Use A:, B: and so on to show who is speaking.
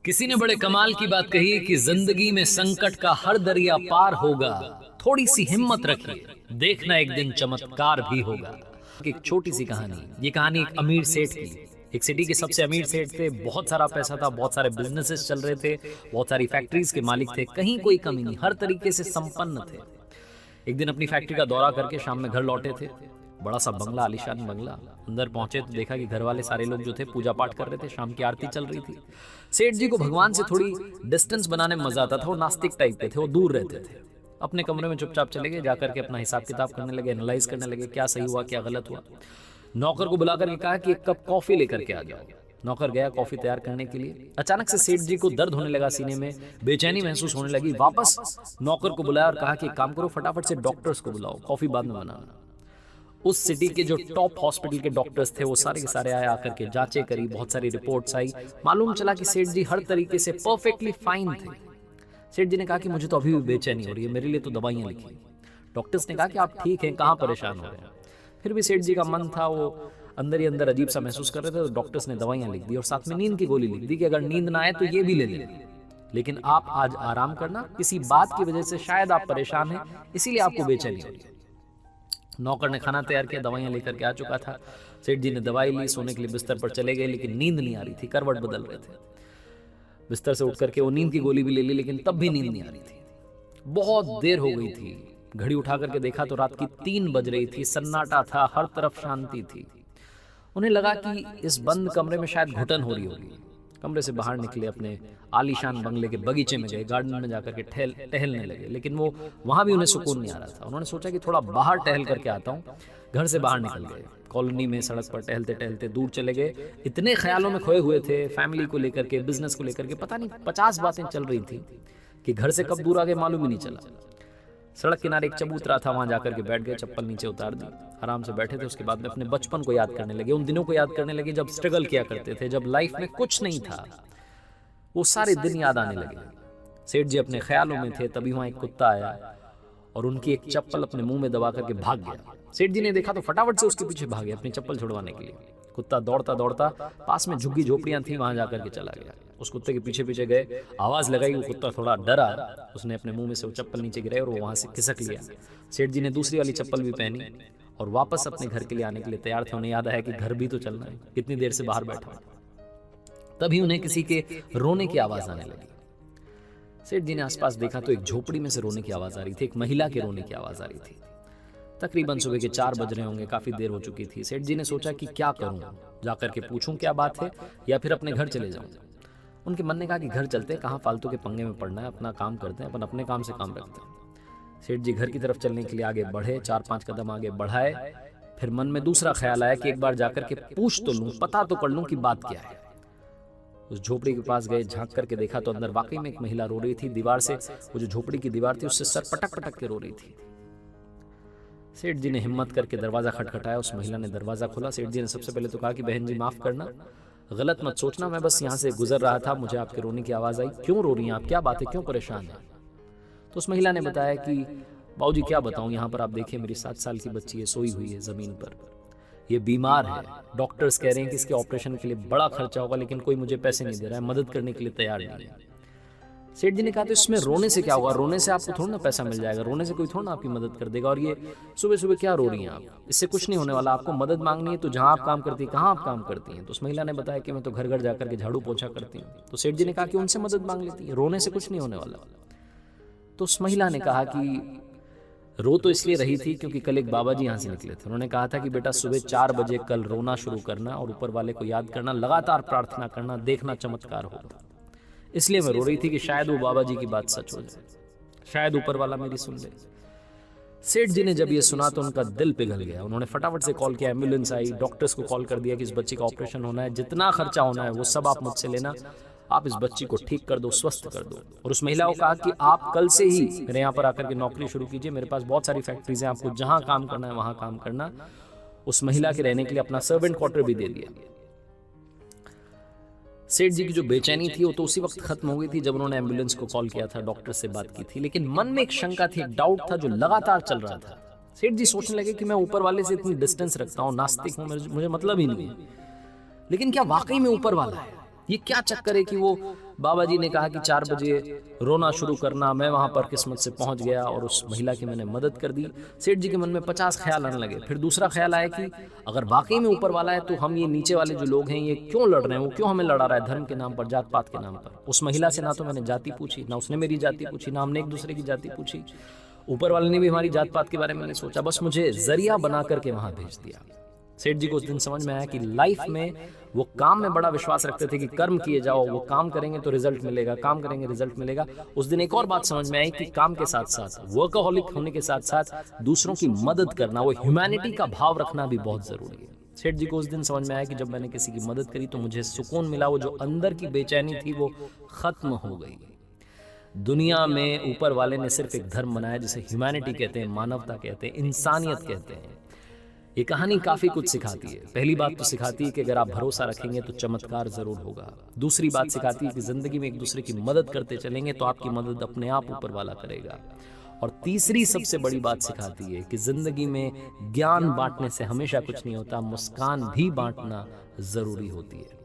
A: किसी ने बड़े कमाल की बात कही कि जिंदगी में संकट का हर दरिया पार होगा, थोड़ी सी हिम्मत रखिए, देखना एक दिन चमत्कार भी होगा। एक छोटी सी कहानी, ये कहानी एक अमीर सेठ की। एक सिटी के सबसे अमीर सेठ थे, बहुत सारा पैसा था, बहुत सारे बिजनेसेस चल रहे थे, बहुत सारी फैक्ट्रीज के मालिक थे, कहीं कोई कमी नहीं, हर तरीके से संपन्न थे। एक दिन अपनी फैक्ट्री का दौरा करके शाम में घर लौटे थे। बड़ा सा बंगला, आलीशान बंगला। अंदर पहुंचे तो देखा कि घर वाले सारे लोग जो थे पूजा पाठ कर रहे थे, शाम की आरती चल रही थी। सेठ जी को भगवान से थोड़ी डिस्टेंस बनाने में मजा आता था। वो नास्तिक टाइप के थे, वो दूर रहते थे। अपने कमरे में चुपचाप चले गए, जाकर के अपना हिसाब किताब करने लगे, एनालाइज करने लगे, क्या सही हुआ क्या गलत हुआ। नौकर को बुला करके कहा कि एक कप कॉफी लेकर के आ जाओ। नौकर गया कॉफी तैयार करने के लिए। अचानक से सेठ जी को दर्द होने लगा सीने में, बेचैनी महसूस होने लगी। वापस नौकर को बुलाया और कहा कि काम करो, फटाफट से डॉक्टर्स को बुलाओ, कॉफी बाद में बनाना। उस सिटी के जो टॉप हॉस्पिटल के डॉक्टर्स थे वो सारे के सारे आए, आकर के जांचें करी, बहुत सारी रिपोर्ट्स आई। मालूम चला कि सेठ जी हर तरीके से परफेक्टली फाइन थे। सेठ जी ने कहा कि मुझे तो अभी भी बेचैनी हो रही है, मेरे लिए तो दवाइयां लिखी। डॉक्टर्स ने कहा कि आप ठीक हैं, कहाँ परेशान हो रहे हैं। फिर भी सेठ जी का मन था, वो अंदर ही अंदर अजीब सा महसूस कर रहे थे। तो डॉक्टर्स ने दवाइयां लिख दी और साथ में नींद की गोली लिख दी कि अगर नींद ना आए तो ये भी ले लें, लेकिन आप आज आराम करना, किसी बात की वजह से शायद आप परेशान हैं, इसीलिए आपको बेचैनी हो रही है। नौकर ने खाना तैयार किया, दवाइयां लेकर के आ चुका था। सेठ जी ने दवाई ली, सोने के लिए बिस्तर पर चले गए, लेकिन नींद नहीं आ रही थी, करवट बदल रहे थे। बिस्तर से उठ करके वो नींद की गोली भी ले ली, लेकिन तब भी नींद नहीं आ रही थी। बहुत देर हो गई थी। घड़ी उठा करके देखा तो रात की 3 बज रही थी, सन्नाटा था, हर तरफ शांति थी। उन्हें लगा कि इस बंद कमरे में शायद घुटन हो रही होगी। कमरे से बाहर निकले, अपने आलीशान बंगले के बगीचे में गए, गार्डन में जाकर के टहलने लगे, लेकिन वो वहां भी उन्हें सुकून नहीं आ रहा था। उन्होंने सोचा कि थोड़ा बाहर टहल करके आता हूँ। घर से बाहर निकल गए, कॉलोनी में सड़क पर टहलते टहलते दूर चले गए। इतने ख्यालों में खोए हुए थे, फैमिली को लेकर के, बिजनेस को लेकर के, पता नहीं 50 बातें चल रही थी कि घर से कब दूर आ गए मालूम ही नहीं चला। सड़क किनारे एक चबूतरा था, वहां जाकर के बैठ गए, चप्पल नीचे उतार दी, आराम से बैठे थे। उसके बाद में अपने बचपन को याद करने लगे, उन दिनों को याद करने लगे जब स्ट्रगल किया करते थे, जब लाइफ में कुछ नहीं था। वो सारे दिन याद आने लगे। सेठ जी अपने ख्यालों में थे, तभी वहां एक कुत्ता आया और उनकी एक चप्पल अपने मुंह में दबा करके भाग गया। सेठ जी ने देखा तो फटाफट से उसके पीछे भागे अपनी चप्पल छुड़वाने के लिए। कुत्ता दौड़ता दौड़ता पास में झुग्गी झोपड़ियां थी, वहां जाकर के चला गया। उस कुत्ते के पीछे पीछे गए, आवाज लगाई, वो कुत्ता थोड़ा डरा, उसने अपने मुंह में से वो चप्पल नीचे गिराई और वो वहां से खिसक लिया। सेठ जी ने दूसरी वाली चप्पल भी पहनी और वापस अपने घर के लिए आने के लिए तैयार थे। उन्हें याद आया कि घर भी तो चलना है, कितनी देर से बाहर बैठा। तभी उन्हें किसी के रोने की आवाज आने लगी। सेठ जी ने आसपास देखा तो एक झोपड़ी में से रोने की आवाज आ रही थी, एक महिला के रोने की आवाज आ रही थी। तकरीबन सुबह के 4 बज रहे होंगे, काफी देर हो चुकी थी। सेठ जी ने सोचा कि क्या करूं, जाकर के पूछूं क्या बात है या फिर अपने घर चले जाऊं। उनके मन ने कहा कि घर चलते हैं, कहाँ फालतू के पंगे में पड़ना है, अपना काम करते हैं, अपन अपने काम से काम रखते हैं। सेठ जी घर की तरफ चलने के लिए आगे बढ़े, 4-5 कदम आगे बढ़ाए। फिर मन में दूसरा ख्याल आया कि एक बार जाकर के पूछ तो लूं, पता तो कर लूं कि बात क्या है। उस झोपड़ी के पास गए, झांक करके देखा तो अंदर वाकई में एक महिला रो रही थी। दीवार से, वो जो झोपड़ी की दीवार थी, उससे सर पटक पटक के रो रही थी। सेठ जी ने हिम्मत करके दरवाजा खटखटाया, उस महिला ने दरवाजा खोला। सेठ जी ने सबसे पहले तो कहा कि बहन जी माफ करना, गलत मत सोचना, मैं बस यहाँ से गुजर रहा था, मुझे आपके रोने की आवाज आई। क्यों रो रही हैं आप, क्या बात है, क्यों परेशान है? तो उस महिला ने बताया कि बाबूजी क्या बताऊं, यहाँ पर आप देखिए मेरी 7 साल की बच्ची है, सोई हुई है जमीन पर, ये बीमार है। डॉक्टर्स कह रहे हैं कि इसके ऑपरेशन के लिए बड़ा खर्चा होगा, लेकिन कोई मुझे पैसे नहीं दे रहा है, मदद करने के लिए तैयार नहीं है। सेठ जी ने कहा तो इसमें रोने से क्या होगा, रोने से आपको थोड़ा ना पैसा मिल जाएगा, रोने से कोई थोड़ा ना आपकी मदद कर देगा। और ये सुबह सुबह क्या रो रही हैं आप, इससे कुछ नहीं होने वाला। आपको मदद मांगनी है तो जहां आप काम करती हैं, कहाँ आप काम करती हैं? तो उस महिला ने बताया कि मैं तो घर घर जाकर के झाड़ू पोछा करती हूँ। तो सेठ जी ने कहा कि उनसे मदद मांग लेती है, रोने से कुछ नहीं होने वाला। तो उस महिला ने कहा कि रो तो इसलिए रही थी क्योंकि कल एक बाबा जी यहाँ से निकले थे। उन्होंने कहा था कि बेटा सुबह 4 बजे कल रोना शुरू करना और ऊपर वाले को याद करना, लगातार प्रार्थना करना, देखना चमत्कार होगा। इसलिए मैं रो रही थी कि शायद वो बाबा जी की बात सच हो जाए, शायद ऊपर वाला मेरी सुन ले। सेठ जी ने जब ये सुना तो उनका दिल पिघल गया। उन्होंने फटाफट से कॉल किया, एम्बुलेंस आई, डॉक्टर्स को कॉल कर दिया कि इस बच्चे का ऑपरेशन होना है, जितना खर्चा होना है वो सब आप मुझसे लेना, आप इस बच्ची को ठीक कर दो, स्वस्थ कर दो। और उस महिला को कहा कि आप कल से ही मेरे यहाँ पर आकर के नौकरी शुरू कीजिए, मेरे पास बहुत सारी फैक्ट्रीज हैं, आपको जहाँ काम करना है वहाँ काम करना। उस महिला के रहने के लिए अपना सर्वेंट क्वार्टर भी दे दिया। सेठ जी की जो बेचैनी थी वो तो उसी वक्त खत्म हो गई थी जब उन्होंने एम्बुलेंस को कॉल किया था, डॉक्टर से बात की थी। लेकिन मन में एक शंका थी, एक डाउट था जो लगातार चल रहा था। सेठ जी सोचने लगे कि मैं ऊपर वाले से इतनी डिस्टेंस रखता हूँ, नास्तिक हूँ, मुझे मतलब ही नहीं है, लेकिन क्या वाकई में ऊपर वाला है? ये क्या चक्कर है कि वो बाबा जी ने कहा कि 4 बजे रोना शुरू करना, मैं वहाँ पर किस्मत से पहुँच गया और उस महिला की मैंने मदद कर दी। सेठ जी के मन में 50 ख्याल आने लगे। फिर दूसरा ख्याल आया कि अगर वाकई में ऊपर वाला है तो हम ये नीचे वाले जो लोग हैं ये क्यों लड़ रहे हैं, वो क्यों हमें लड़ा रहा है धर्म के नाम पर, जात पात के नाम पर। उस महिला से ना तो मैंने जाति पूछी, ना उसने मेरी जाति पूछी, ना हमने एक दूसरे की जाति पूछी, ऊपर वाले ने भी हमारी जात पात के बारे में नहीं सोचा, बस मुझे जरिया बना करके वहाँ भेज दिया। सेठ जी को उस दिन समझ में आया कि लाइफ में वो काम में बड़ा विश्वास रखते थे कि कर्म किए जाओ, वो काम करेंगे तो रिजल्ट मिलेगा, काम करेंगे रिजल्ट मिलेगा। उस दिन एक और बात समझ में आई कि काम के साथ साथ, वर्कaholic होने के साथ साथ दूसरों की मदद करना, वो ह्यूमैनिटी का भाव रखना भी बहुत जरूरी है। सेठ जी को उस दिन समझ में आया कि जब मैंने किसी की मदद करी तो मुझे सुकून मिला, वो जो अंदर की बेचैनी थी वो खत्म हो गई। दुनिया में ऊपर वाले ने सिर्फ एक धर्म बनाया जिसे ह्यूमैनिटी कहते हैं, मानवता कहते हैं, इंसानियत कहते हैं। ये कहानी काफी कुछ सिखाती है। पहली बात तो सिखाती है कि अगर आप भरोसा रखेंगे तो चमत्कार जरूर होगा। दूसरी बात सिखाती है कि जिंदगी में एक दूसरे की मदद करते चलेंगे तो आपकी मदद अपने आप ऊपर वाला करेगा। और तीसरी सबसे बड़ी बात सिखाती है कि जिंदगी में ज्ञान बांटने से हमेशा कुछ नहीं होता, मुस्कान भी बांटना जरूरी होती है।